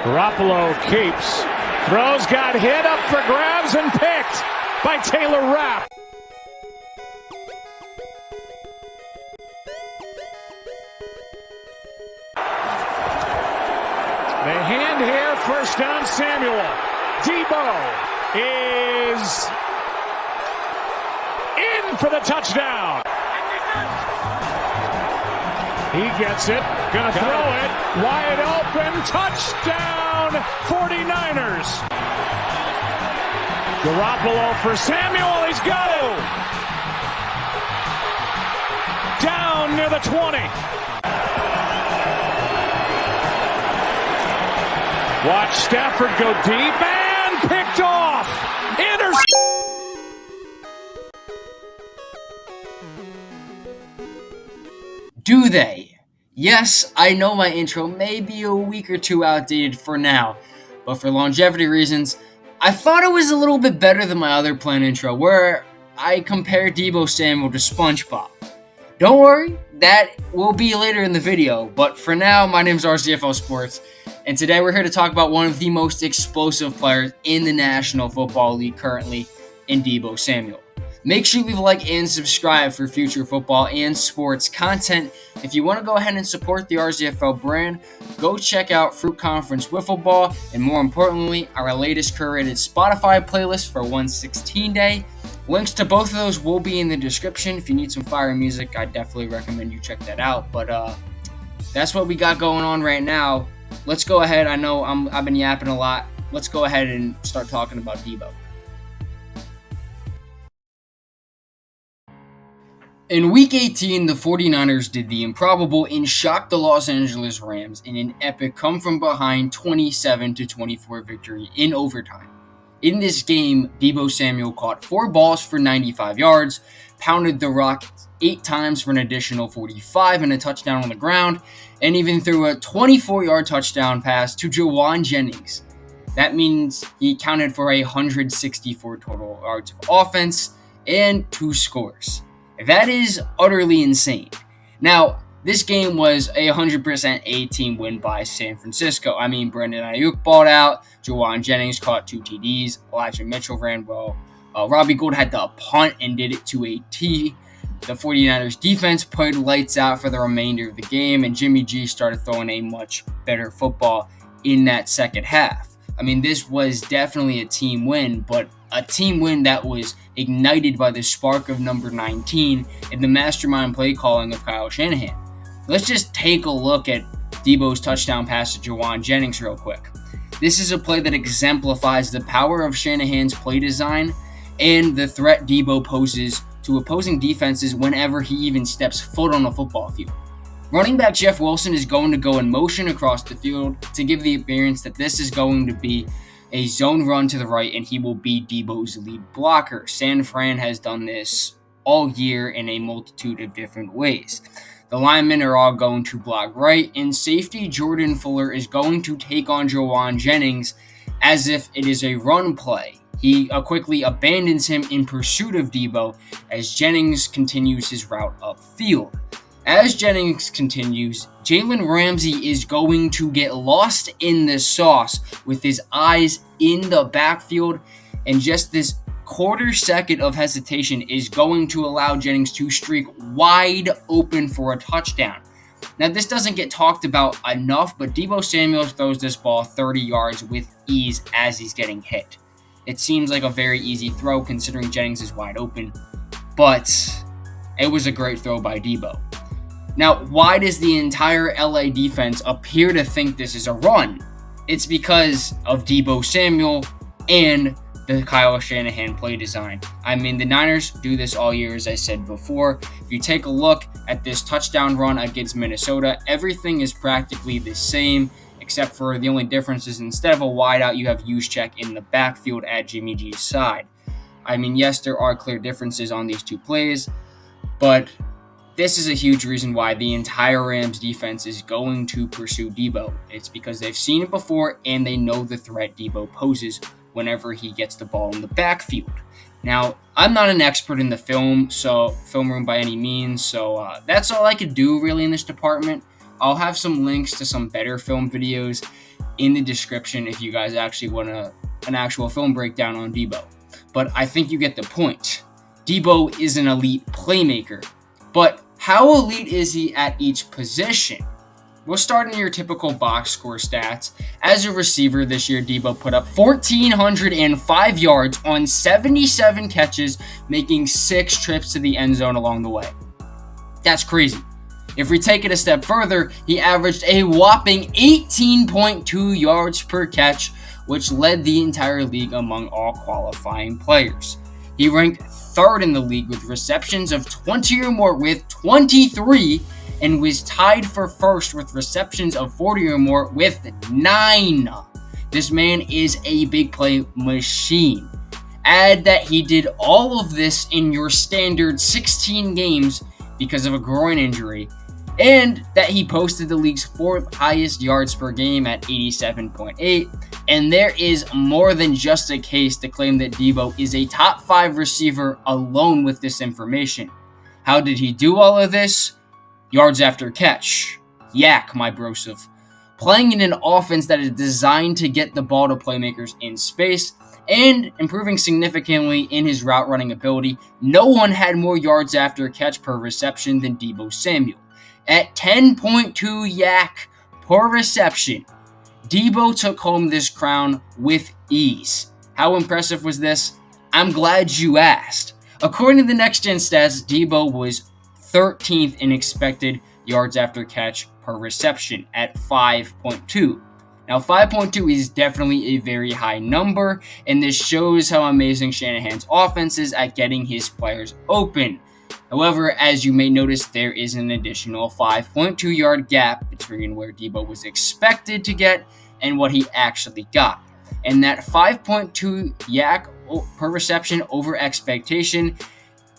Garoppolo keeps. Throws, got hit, up for grabs, and picked by Taylor Rapp. The hand here, first down, Samuel. Deebo is in for the touchdown. He gets it, gonna throw it, wide open, touchdown, 49ers. Garoppolo for Samuel, he's got it. Down near the 20. Watch Stafford go deep and picked off. Do they? Yes, I know my intro may be a week or two outdated for now, but for longevity reasons, I thought it was a little bit better than my other planned intro, where I compare Deebo Samuel to SpongeBob. Don't worry, that will be later in the video, but for now, my name is RZFL Sports, and today we're here to talk about one of the most explosive players in the National Football League currently, in Deebo Samuel. Make sure you leave a like and subscribe for future football and sports content. If you want to go ahead and support the RZFL brand, go check out Fruit Conference Wiffle Ball, and more importantly, our latest curated Spotify playlist for 116 Day. Links to both of those will be in the description. If you need some fire music, I definitely recommend you check that out. But that's what we got going on right now. Let's go ahead. I know I've been yapping a lot. Let's go ahead and start talking about Deebo. In Week 18, the 49ers did the improbable and shocked the Los Angeles Rams in an epic come-from-behind 27-24 victory in overtime. In this game, Deebo Samuel caught 4 balls for 95 yards, pounded the rock 8 times for an additional 45 and a touchdown on the ground, and even threw a 24-yard touchdown pass to Jauan Jennings. That means he accounted for 164 total yards of offense and 2 scores. That is utterly insane. Now, this game was a 100% A-team win by San Francisco. I mean, Brandon Ayuk balled out, Jauan Jennings caught 2 TDs, Elijah Mitchell ran well, Robbie Gould had to punt and did it to a T. The 49ers defense played lights out for the remainder of the game, and Jimmy G started throwing a much better football in that second half. I mean, this was definitely a team win, but a team win that was ignited by the spark of number 19 and the mastermind play calling of Kyle Shanahan. Let's just take a look at Deebo's touchdown pass to Jauan Jennings real quick. This is a play that exemplifies the power of Shanahan's play design and the threat Deebo poses to opposing defenses whenever he even steps foot on a football field. Running back Jeff Wilson is going to go in motion across the field to give the appearance that this is going to be a zone run to the right, and he will be Deebo's lead blocker. San Fran has done this all year in a multitude of different ways. The linemen are all going to block right, and safety Jordan Fuller is going to take on Jauan Jennings as if it is a run play. He quickly abandons him in pursuit of Deebo as Jennings continues his route upfield. As Jennings continues, Jalen Ramsey is going to get lost in the sauce with his eyes in the backfield, and just this quarter second of hesitation is going to allow Jennings to streak wide open for a touchdown. Now, this doesn't get talked about enough, but Deebo Samuel throws this ball 30 yards with ease as he's getting hit. It seems like a very easy throw considering Jennings is wide open, but it was a great throw by Deebo. Now, why does the entire LA defense appear to think this is a run? It's because of Deebo Samuel and the Kyle Shanahan play design. I mean, the Niners do this all year, as I said before. If you take a look at this touchdown run against Minnesota, everything is practically the same, except for the only difference is instead of a wideout, you have Juszczyk in the backfield at Jimmy G's side. I mean, yes, there are clear differences on these 2 plays, but this is a huge reason why the entire Rams defense is going to pursue Deebo. It's because they've seen it before and they know the threat Deebo poses whenever he gets the ball in the backfield. Now, I'm not an expert in the film room by any means, so that's all I could do really in this department. I'll have some links to some better film videos in the description if you guys actually want an actual film breakdown on Deebo. But I think you get the point. Deebo is an elite playmaker. But how elite is he at each position? We'll start in your typical box score stats. As a receiver this year, Deebo put up 1,405 yards on 77 catches, making 6 trips to the end zone along the way. That's crazy. If we take it a step further, he averaged a whopping 18.2 yards per catch, which led the entire league among all qualifying players. He ranked 3rd in the league with receptions of 20 or more with 23, and was tied for 1st with receptions of 40 or more with 9. This man is a big play machine. Add that he did all of this in your standard 16 games because of a groin injury, and that he posted the league's 4th highest yards per game at 87.8, and there is more than just a case to claim that Deebo is a top 5 receiver alone with this information. How did he do all of this? Yards after catch. Yak, my brosif. Playing in an offense that is designed to get the ball to playmakers in space, and improving significantly in his route running ability, no one had more yards after catch per reception than Deebo Samuel. At 10.2 yak per reception, Deebo took home this crown with ease. How impressive was this? I'm glad you asked. According to the Next Gen stats, Deebo was 13th in expected yards after catch per reception at 5.2. Now, 5.2 is definitely a very high number, and this shows how amazing Shanahan's offense is at getting his players open. However, as you may notice, there is an additional 5.2 yard gap between where Deebo was expected to get and what he actually got. And that 5.2 yak per reception over expectation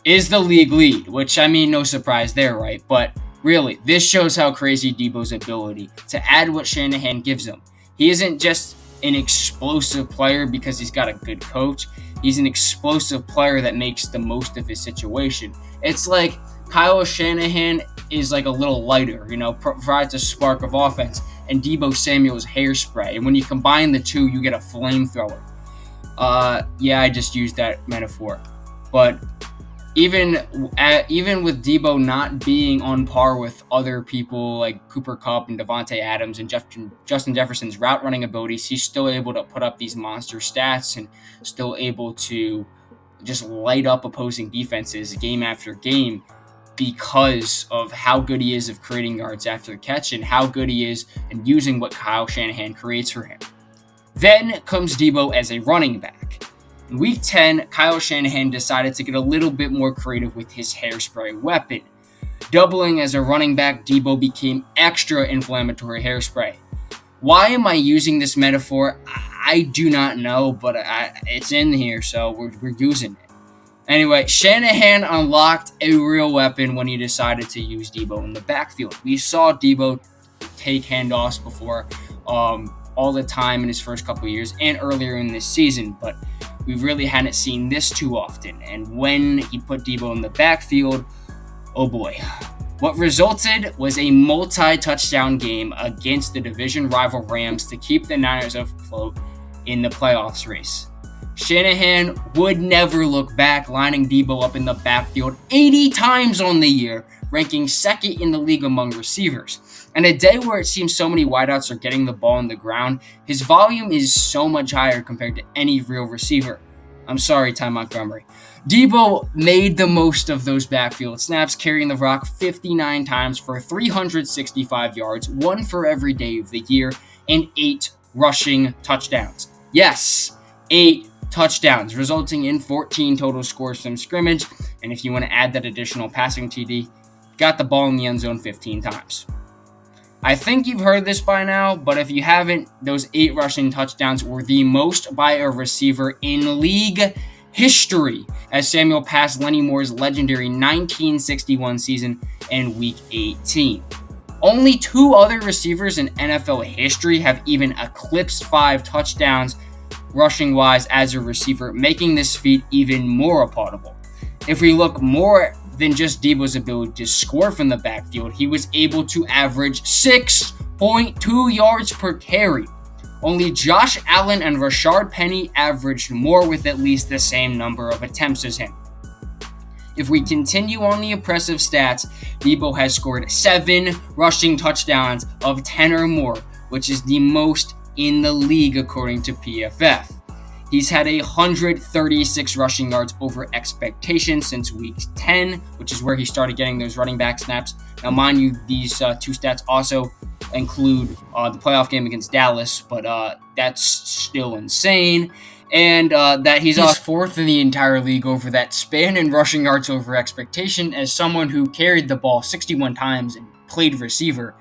is the league lead, which, I mean, no surprise there, right? But really, this shows how crazy Deebo's ability to add what Shanahan gives him. He isn't just an explosive player because he's got a good coach. He's an explosive player that makes the most of his situation. It's like Kyle Shanahan is like a little lighter, provides a spark of offense, and Deebo Samuel's hairspray. And when you combine the two, you get a flamethrower. Yeah, I just used that metaphor. But even with Deebo not being on par with other people like Cooper Kupp and Devontae Adams and Justin Jefferson's route running abilities, he's still able to put up these monster stats and still able to just light up opposing defenses game after game because of how good he is of creating yards after the catch and how good he is in using what Kyle Shanahan creates for him. Then comes Deebo as a running back. In Week 10, Kyle Shanahan decided to get a little bit more creative with his hairspray weapon. Doubling as a running back, Deebo became extra inflammatory hairspray. Why am I using this metaphor? I do not know, but it's in here, so we're using it. Anyway, Shanahan unlocked a real weapon when he decided to use Deebo in the backfield. We saw Deebo take handoffs before all the time in his first couple of years and earlier in this season, but we really hadn't seen this too often. And when he put Deebo in the backfield, oh boy. What resulted was a multi-touchdown game against the division rival Rams to keep the Niners afloat in the playoffs race. Shanahan would never look back, lining Deebo up in the backfield 80 times on the year, ranking 2nd in the league among receivers. And a day where it seems so many wideouts are getting the ball on the ground, his volume is so much higher compared to any real receiver. I'm sorry, Ty Montgomery. Deebo made the most of those backfield snaps, carrying the rock 59 times for 365 yards, 1 for every day of the year, and 8 rushing touchdowns. Yes, 8 touchdowns, resulting in 14 total scores from scrimmage. And if you want to add that additional passing TD, got the ball in the end zone 15 times. I think you've heard this by now, but if you haven't, those 8 rushing touchdowns were the most by a receiver in league history, as Samuel passed Lenny Moore's legendary 1961 season in Week 18. Only 2 other receivers in NFL history have even eclipsed 5 touchdowns rushing-wise as a receiver, making this feat even more applaudable. If we look more than just Deebo's ability to score from the backfield, he was able to average 6.2 yards per carry, Only Josh Allen and Rashard Penny averaged more with at least the same number of attempts as him. If we continue on the impressive stats, Deebo has scored 7 rushing touchdowns of 10 or more, which is the most in the league according to PFF. He's had 136 rushing yards over expectation since week 10, which is where he started getting those running back snaps. Now, mind you, these two stats also include the playoff game against Dallas, but that's still insane. And that he's fourth in the entire league over that span in rushing yards over expectation as someone who carried the ball 61 times and played receiver.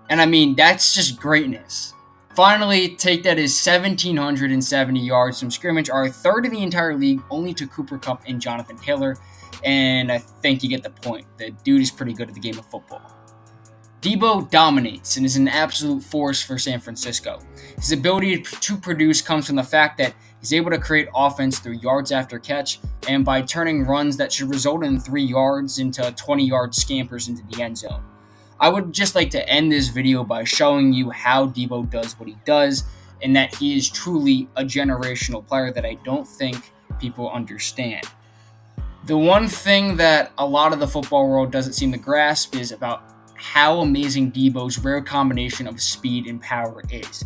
And I mean, that's just greatness. Finally, take that as 1,770 yards from scrimmage, are third in the entire league, only to Cooper Kupp and Jonathan Taylor. And I think you get the point. The dude is pretty good at the game of football. Deebo dominates and is an absolute force for San Francisco. His ability to produce comes from the fact that he's able to create offense through yards after catch and by turning runs that should result in 3 yards into 20-yard scampers into the end zone. I would just like to end this video by showing you how Deebo does what he does and that he is truly a generational player that I don't think people understand. The one thing that a lot of the football world doesn't seem to grasp is about how amazing Deebo's rare combination of speed and power is.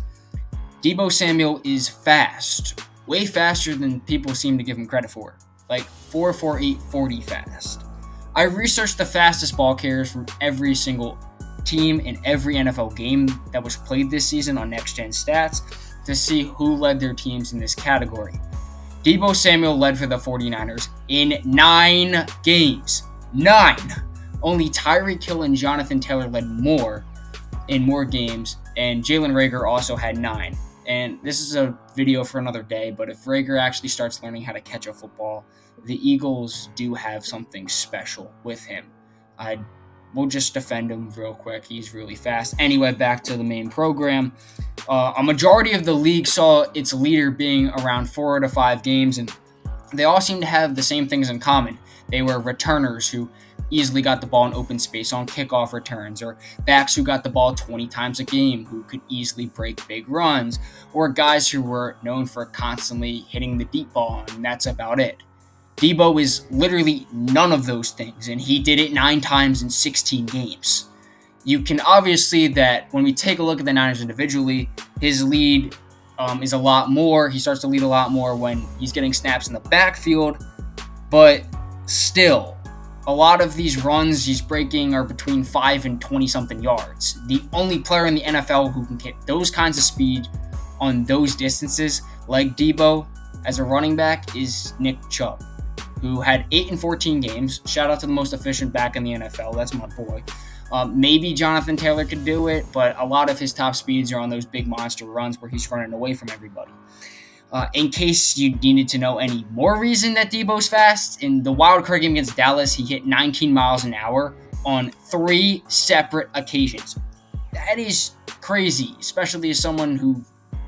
Deebo Samuel is fast, way faster than people seem to give him credit for, like 4.48 40 fast. I researched the fastest ball carriers from every single team in every NFL game that was played this season on Next Gen Stats to see who led their teams in this category. Deebo Samuel led for the 49ers in 9 games. 9! Only Tyreek Hill and Jonathan Taylor led in more games, and Jalen Reagor also had 9. And this is a video for another day, but if Reagor actually starts learning how to catch a football, the Eagles do have something special with him. We'll just defend him real quick. He's really fast. Anyway, back to the main program. A majority of the league saw its leader being around 4 out of 5 games, and they all seem to have the same things in common. They were returners who easily got the ball in open space on kickoff returns, or backs who got the ball 20 times a game who could easily break big runs, or guys who were known for constantly hitting the deep ball, and that's about it. Deebo is literally none of those things, and he did it 9 times in 16 games. You can obviously that when we take a look at the Niners individually, his lead is a lot more. He starts to lead a lot more when he's getting snaps in the backfield, but still, a lot of these runs he's breaking are between 5 and 20-something yards. The only player in the NFL who can get those kinds of speed on those distances, like Deebo, as a running back, is Nick Chubb, who had 8 in 14 games. Shout out to the most efficient back in the NFL. That's my boy. Maybe Jonathan Taylor could do it, but a lot of his top speeds are on those big monster runs where he's running away from everybody. In case you needed to know any more reason that Deebo's fast, in the wild card game against Dallas, he hit 19 miles an hour on 3 separate occasions. That is crazy, especially as someone who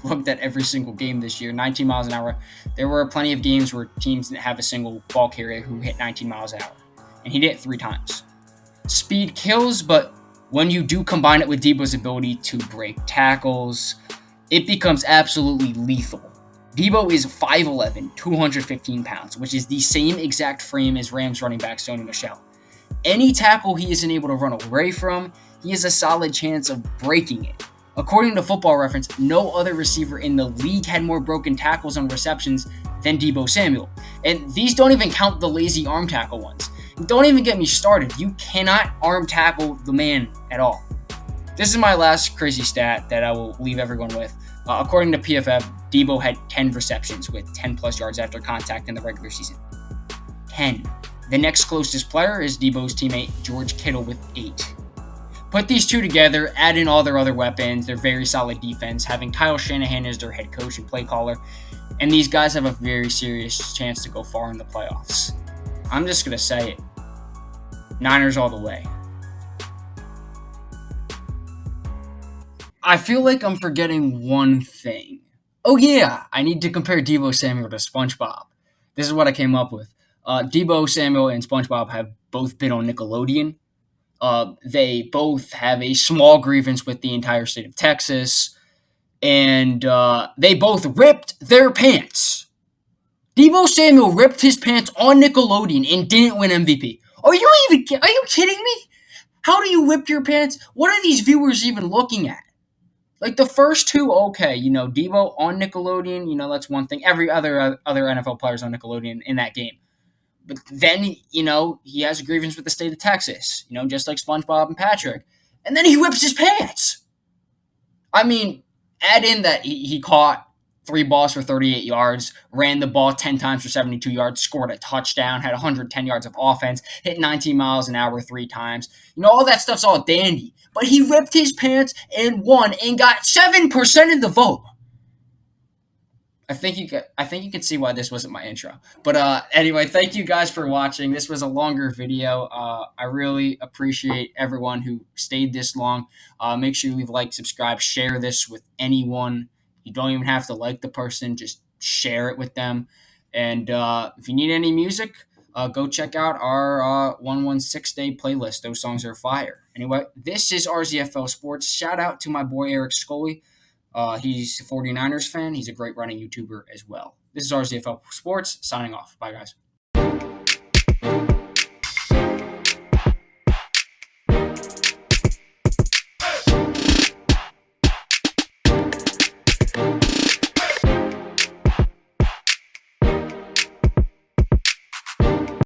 looked at every single game this year. 19 miles an hour. There were plenty of games where teams didn't have a single ball carrier who hit 19 miles an hour, and he did it 3 times. Speed kills, but when you do combine it with Deebo's ability to break tackles, it becomes absolutely lethal. Deebo is 5'11", 215 pounds, which is the same exact frame as Rams running back Sony Michel. Any tackle he isn't able to run away from, he has a solid chance of breaking it. According to Football Reference, no other receiver in the league had more broken tackles on receptions than Deebo Samuel. And these don't even count the lazy arm tackle ones. Don't even get me started. You cannot arm tackle the man at all. This is my last crazy stat that I will leave everyone with. According to PFF, Deebo had 10 receptions with 10 plus yards after contact in the regular season. 10. The next closest player is Deebo's teammate George Kittle with 8. Put these two together, add in all their other weapons, their very solid defense, having Kyle Shanahan as their head coach and play caller, and these guys have a very serious chance to go far in the playoffs. I'm just going to say it. Niners all the way. I feel like I'm forgetting one thing. Oh yeah, I need to compare Deebo Samuel to SpongeBob. This is what I came up with. Deebo Samuel and SpongeBob have both been on Nickelodeon. They both have a small grievance with the entire state of Texas. and they both ripped their pants. Deebo Samuel ripped his pants on Nickelodeon and didn't win MVP. Are you kidding me? How do you rip your pants? What are these viewers even looking at? Like the first two, okay, Deebo on Nickelodeon, that's one thing. Every other NFL players on Nickelodeon in that game. But then, he has a grievance with the state of Texas, just like SpongeBob and Patrick. And then he rips his pants. I mean, add in that he caught 3 balls for 38 yards, ran the ball 10 times for 72 yards, scored a touchdown, had 110 yards of offense, hit 19 miles an hour 3 times. All that stuff's all dandy. But he ripped his pants and won and got 7% of the vote. I think you can see why this wasn't my intro. But anyway, thank you guys for watching. This was a longer video. I really appreciate everyone who stayed this long. Make sure you leave a like, subscribe, share this with anyone. You don't even have to like the person, just share it with them. And if you need any music, go check out our 116 day playlist. Those songs are fire. Anyway, this is RZFL Sports. Shout out to my boy Eric Scully. He's a 49ers fan. He's a great running YouTuber as well. This is RZFL Sports, signing off. Bye, guys.